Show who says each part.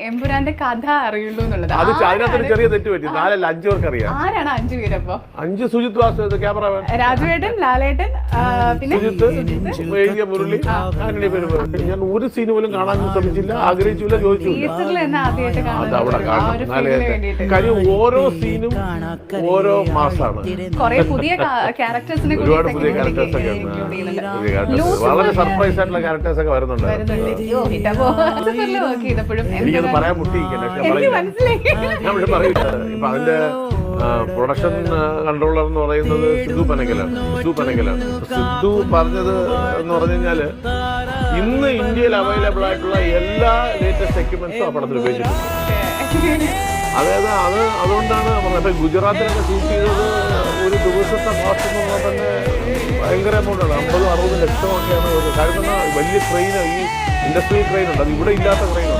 Speaker 1: എമ്പുരാന്റെ കഥ അറിയുള്ളൂ എന്നുള്ളത്.
Speaker 2: അത് അതിനകത്തൊരു ചെറിയ തെറ്റ് പറ്റി. 4 5 പേർക്ക് അറിയാം.
Speaker 1: ആരാണ് 5 പേരപ്പോ?
Speaker 2: 5 സുജിത് വാസു, ക്യാമറമാൻ
Speaker 1: രാജുവേട്ടൻ, ലാലേട്ടൻ, പിന്നെ
Speaker 2: സുജിത്ത്, മുരളി, ആന്റണി പെരുമാൾ. ഞാൻ ഒരു സീൻ പോലും കാണാൻ ശ്രമിച്ചില്ല, ആഗ്രഹിച്ചില്ല, ചോദിച്ചില്ല. അത് അവിടെ കാണണം. കാര്യം ഓരോ സീനും ഓരോ മാസാണ്.
Speaker 1: ഒരുപാട് പുതിയ ക്യാരക്ടേഴ്സ്
Speaker 2: വളരെ സർപ്രൈസ് ആയിട്ടുള്ള ക്യാരക്ടേഴ്സ് ഒക്കെ വരുന്നുണ്ട്. എനിക്കത് പറയാൻ മുട്ടിയിരിക്കണ്ട. ഞാൻ പക്ഷെ പറയില്ല. ഇപ്പൊ അതിന്റെ പ്രൊഡക്ഷൻ കൺട്രോളർ എന്ന് പറയുന്നത് സിദ്ധു പനക്കലാണ്. സിദ്ധു പറഞ്ഞത് എന്ന് പറഞ്ഞു കഴിഞ്ഞാല് ഇന്ന് ഇന്ത്യയിൽ അവൈലബിൾ ആയിട്ടുള്ള എല്ലാ ലേറ്റസ്റ്റ് എക്യുപ്മെന്റ്സും ആ പടത്തിൽ ഉപയോഗിച്ചിട്ടുണ്ട്. അതായത് അതുകൊണ്ടാണ് പറഞ്ഞത്. ഗുജറാത്തിലൊക്കെ ഷൂട്ട് ചെയ്തത് ഒരു ദിവസത്തെ കോസ്റ്റ് എന്ന് പറഞ്ഞാൽ തന്നെ ഭയങ്കര എമൗണ്ടാണ്. 50-60 ലക്ഷമൊക്കെയാണ്. കാരണം വലിയ ക്രെയിൻ, ഈ ഇൻഡസ്ട്രിയൽ ക്രെയിൻ ഉണ്ട്, അത് ഇവിടെ ഇല്ലാത്ത ക്രെയിൻ.